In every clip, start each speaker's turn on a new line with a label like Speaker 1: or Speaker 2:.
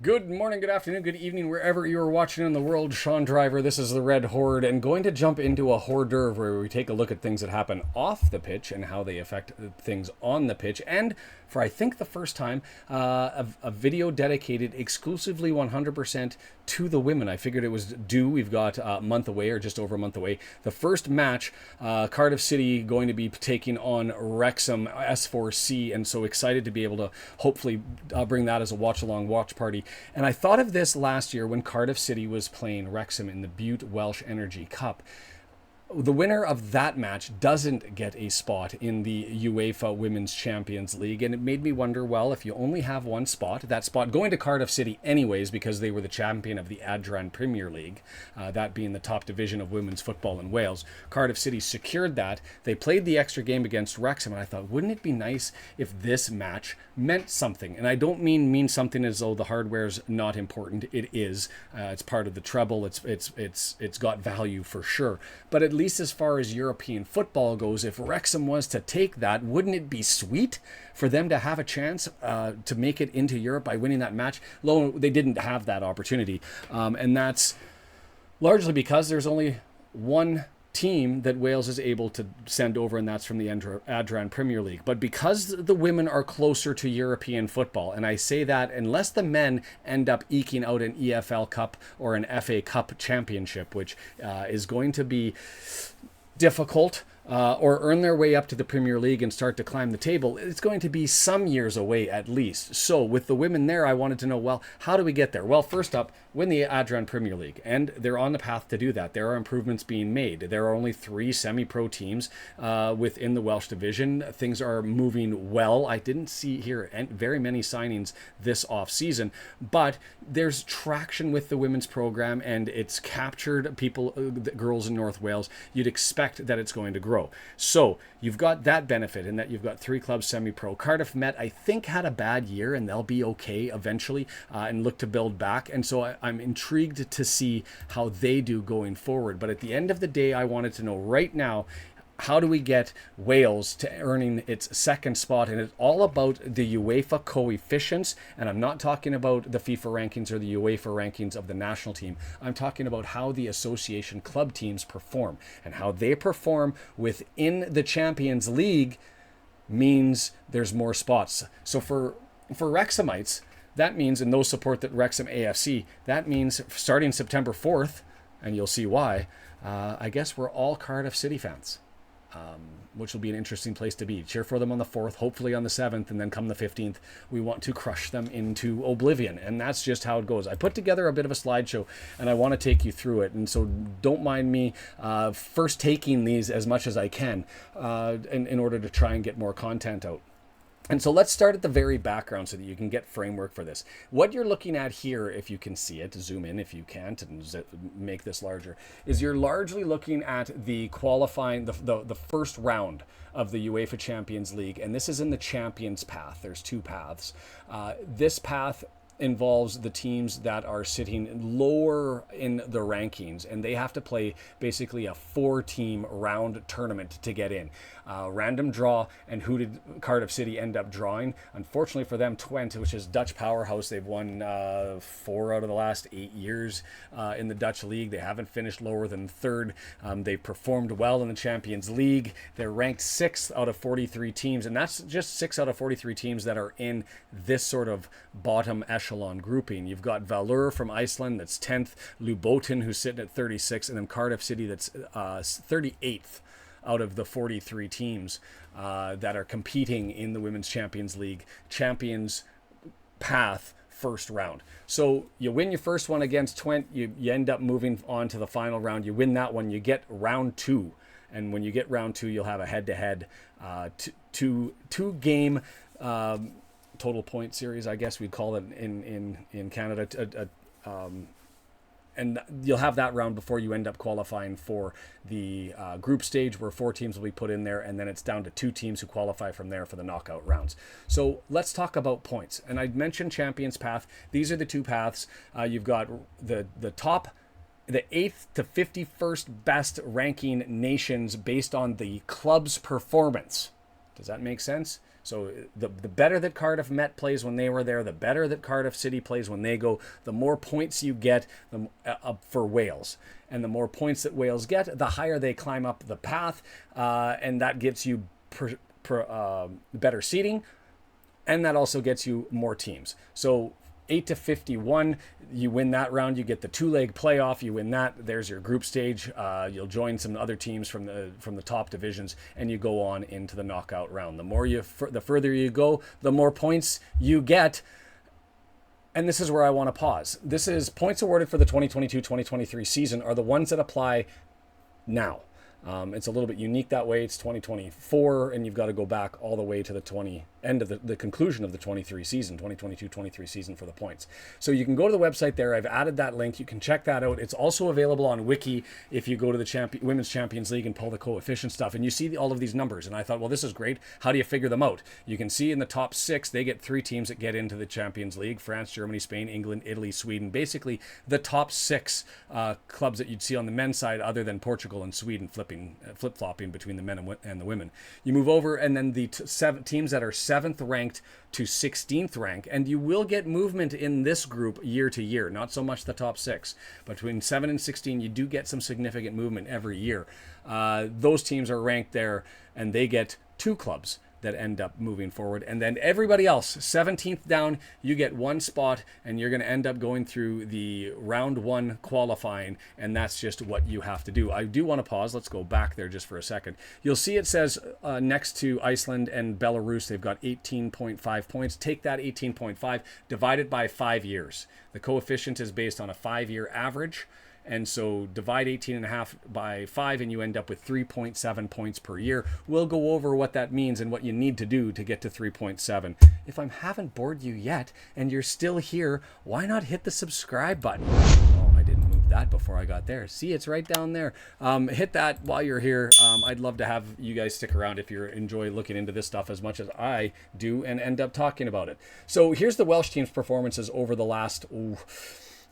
Speaker 1: Good morning, good afternoon, good evening, wherever you are watching in the world. Sean Driver, this is the Red Horde, and going to jump into a hors d'oeuvre where we take a look at things that happen off the pitch and how they affect things on the pitch. And for I think the first time, a video dedicated exclusively 100% to the women. I figured it was due. We've got a month away, or just over a month away. The first match, Cardiff City going to be taking on Wrexham S4C, and so excited to be able to hopefully bring that as a watch-along watch party. And I thought of this last year when Cardiff City was playing Wrexham in the Butte Welsh Energy Cup. The winner of that match doesn't get a spot in the UEFA Women's Champions League, and it made me wonder, well, if you only have one spot, that spot going to Cardiff City anyways because they were the champion of the Adran Premier League, that being the top division of women's football in Wales. Cardiff City secured that. They played the extra game against Wrexham, and I thought, wouldn't it be nice if this match meant something? And I don't mean something as though the hardware's not important. It is. It's part of the treble. It's got value for sure. But at least as far as European football goes, if Wrexham was to take that, wouldn't it be sweet for them to have a chance to make it into Europe by winning that match? They didn't have that opportunity, and that's largely because there's only one team that Wales is able to send over, and that's from the Adran Premier League. But because the women are closer to European football, and I say that unless the men end up eking out an EFL Cup or an FA Cup championship, which is going to be difficult, or earn their way up to the Premier League and start to climb the table, it's going to be some years away at least. So with the women there, I wanted to know, well, how do we get there? Well, first up, win the Adran Premier League, and they're on the path to do that. There are improvements being made. There are only 3 semi-pro teams within the Welsh division. Things are moving well. I didn't see here very many signings this off-season, but there's traction with the women's program, and it's captured people, girls in North Wales. You'd expect that it's going to grow. So you've got that benefit in that you've got 3 clubs semi-pro. Cardiff Met, I think, had a bad year, and they'll be okay eventually and look to build back. And so I'm intrigued to see how they do going forward. But at the end of the day, I wanted to know right now, how do we get Wales to earning its second spot? And it's all about the UEFA coefficients. And I'm not talking about the FIFA rankings or the UEFA rankings of the national team. I'm talking about how the association club teams perform. And how they perform within the Champions League means there's more spots. So for Wrexhamites, that means, and those support that Wrexham AFC, that means starting September 4th, and you'll see why, I guess we're all Cardiff City fans. Which will be an interesting place to be. Cheer for them on the 4th, hopefully on the 7th, and then come the 15th, we want to crush them into oblivion. And that's just how it goes. I put together a bit of a slideshow, and I want to take you through it. And so don't mind me first taking these as much as I can in order to try and get more content out. And so let's start at the very background so that you can get framework for this. What you're looking at here, if you can see it, zoom in if you can't and make this larger, is you're largely looking at the qualifying, the first round of the UEFA Champions League. And this is in the Champions path. There's 2 paths. This path involves the teams that are sitting lower in the rankings, and they have to play basically a 4-team round tournament to get in. Random draw. And who did Cardiff City end up drawing? Unfortunately for them, Twente, which is Dutch powerhouse. They've won 4 out of the last 8 years in the Dutch league. They haven't finished lower than 3rd. They've performed well in the Champions League. They're ranked 6th out of 43 teams, and that's just 6 out of 43 teams that are in this sort of bottom echelon grouping. You've got Valur from Iceland, that's 10th, Luboten, who's sitting at 36, and then Cardiff City, that's 38th out of the 43 teams that are competing in the Women's Champions League Champions path first round. So you win your first one against Twente, you end up moving on to the final round. You win that one, you get round 2. And when you get round 2, you'll have a head-to-head two game total point series, I guess we'd call it in Canada. And you'll have that round before you end up qualifying for the group stage, where 4 teams will be put in there, and then it's down to 2 teams who qualify from there for the knockout rounds. So let's talk about points. And I mentioned Champions Path. These are the 2 paths. You've got the top, the 8th to 51st best ranking nations based on the club's performance. Does that make sense? So the better that Cardiff Met plays when they were there, the better that Cardiff City plays when they go, the more points you get for Wales. And the more points that Wales get, the higher they climb up the path, and that gets you better seeding, and that also gets you more teams. So 8 to 51, you win that round, you get the 2-leg playoff, you win that, there's your group stage. You'll join some other teams from the top divisions, and you go on into the knockout round. The further you go, the more points you get. And this is where I want to pause. This is points awarded for the 2022-2023 season are the ones that apply now. It's a little bit unique that way. It's 2024, and you've got to go back all the way to the end of the conclusion of the 2022-23 season for the points. So you can go to the website there. I've added that link. You can check that out. It's also available on Wiki if you go to the Women's Champions League and pull the coefficient stuff, and you see all of these numbers. And I thought, well, this is great. How do you figure them out? You can see in the top 6, they get 3 teams that get into the Champions League: France, Germany, Spain, England, Italy, Sweden. Basically, the top 6 clubs that you'd see on the men's side, other than Portugal and Sweden flip-flopping between the men and the women. You move over, and then the 7 teams that are 7th ranked to 16th rank, and you will get movement in this group year to year, not so much the top 6. Between 7 and 16, you do get some significant movement every year. Those teams are ranked there, and they get 2 clubs that end up moving forward. And then everybody else, 17th down, you get 1 spot, and you're going to end up going through the round 1 qualifying, and that's just what you have to do. I do want to pause. Let's go back there just for a second. You'll see it says next to Iceland and Belarus, they've got 18.5 points. Take that 18.5, divide it by 5 years. The coefficient is based on a 5-year average. And so divide 18.5 by 5, and you end up with 3.7 points per year. We'll go over what that means and what you need to do to get to 3.7. If I haven't bored you yet and you're still here, why not hit the subscribe button? Oh, I didn't move that before I got there. See, it's right down there. Hit that while you're here. I'd love to have you guys stick around if you enjoy looking into this stuff as much as I do and end up talking about it. So here's the Welsh team's performances over the last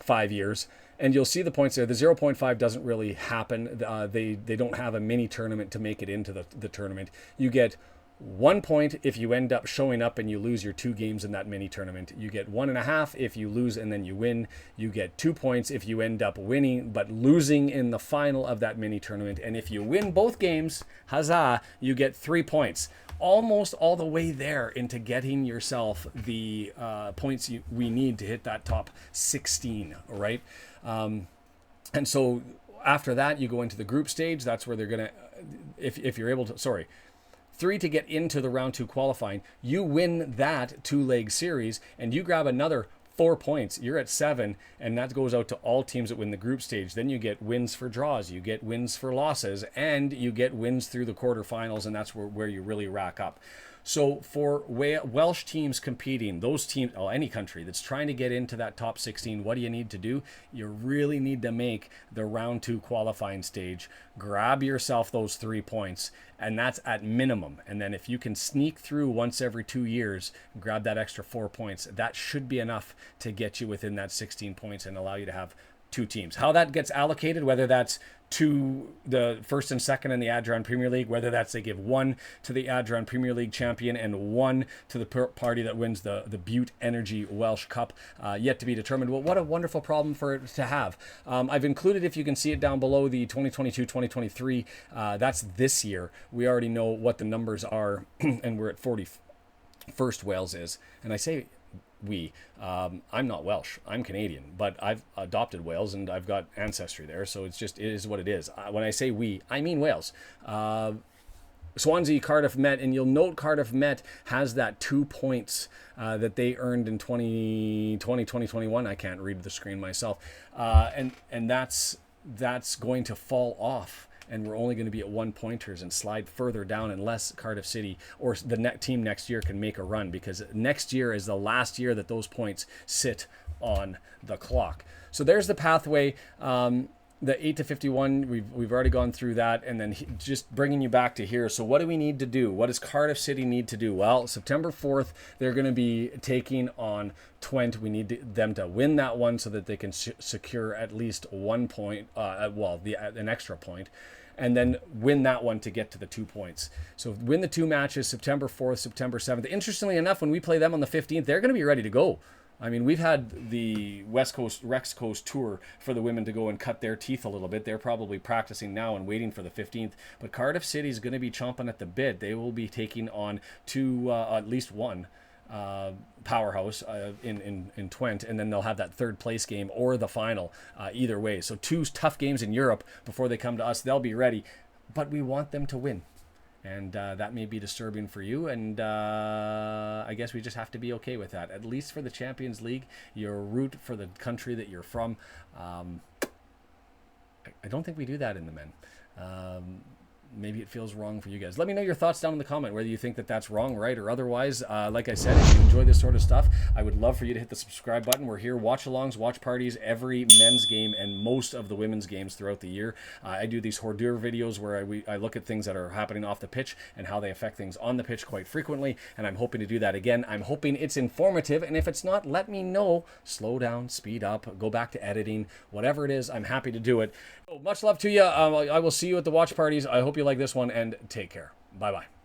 Speaker 1: 5 years. And you'll see the points there. The 0.5 doesn't really happen. They don't have a mini tournament to make it into the tournament. You get 1 point if you end up showing up and you lose your 2 games in that mini tournament. You get 1.5 if you lose and then you win. You get 2 points if you end up winning but losing in the final of that mini tournament. And if you win both games, huzzah, you get 3 points. Almost all the way there into getting yourself the points we need to hit that top 16, right? And so after that, you go into the group stage. That's where they're going to, if you're able to, 3 to get into the round 2 qualifying. You win that 2-leg series and you grab another 4 points. You're at 7, and that goes out to all teams that win the group stage. Then you get wins for draws, you get wins for losses, and you get wins through the quarterfinals, and that's where you really rack up. So for Welsh teams competing, those teams, any country that's trying to get into that top 16, what do you need to do? You really need to make the round 2 qualifying stage. Grab yourself those 3 points, and that's at minimum. And then if you can sneak through once every 2 years, grab that extra 4 points, that should be enough to get you within that 16 points and allow you to have 2 teams. How that gets allocated, whether that's to the first and second in the Adran Premier League, whether that's they give 1 to the Adran Premier League champion and 1 to the party that wins the Butte Energy Welsh Cup, yet to be determined. Well, what a wonderful problem for it to have. I've included, if you can see it down below, the 2022-2023. That's this year. We already know what the numbers are, and we're at 41st Wales is. And I say I'm not Welsh, I'm Canadian, but I've adopted Wales and I've got ancestry there, so it is what it is. When I say we, I mean Wales. Swansea, Cardiff Met, and you'll note Cardiff Met has that 2 points that they earned in 2021. I can't read the screen myself, and that's going to fall off. And we're only going to be at 1 pointers and slide further down unless Cardiff City or the team next year can make a run, because next year is the last year that those points sit on the clock. So there's the pathway. The 8 to 51, we've already gone through that, and then just bringing you back to here. So what do we need to do? What does Cardiff City need to do? Well, September 4th, they're going to be taking on Twente. We need them to win that one so that they can secure at least 1 point, an extra point. and then win that one to get to the 2 points. So win the 2 matches, September 4th, September 7th. Interestingly enough, when we play them on the 15th, they're going to be ready to go. I mean, we've had the West Coast, Rex Coast tour for the women to go and cut their teeth a little bit. They're probably practicing now and waiting for the 15th. But Cardiff City is going to be chomping at the bit. They will be taking on at least one powerhouse in Twente, and then they'll have that 3rd place game or the final either way. So 2 tough games in Europe before they come to us. They'll be ready, but we want them to win. And that may be disturbing for you, and I guess we just have to be okay with that. At least for the Champions League, your root for the country that you're from. I don't think we do that in the men. Maybe it feels wrong for you guys. Let me know your thoughts down in the comment, whether you think that that's wrong, right, or otherwise. Like I said, if you enjoy this sort of stuff, I would love for you to hit the subscribe button. We're here, watch-alongs, watch parties, every men's game and most of the women's games throughout the year. I do these hors d'oeuvre videos where I look at things that are happening off the pitch and how they affect things on the pitch quite frequently, and I'm hoping to do that again. I'm hoping it's informative, and if it's not, let me know. Slow down, speed up, go back to editing, whatever it is, I'm happy to do it. So much love to you. I will see you at the watch parties. I hope you like this one, and take care. Bye-bye.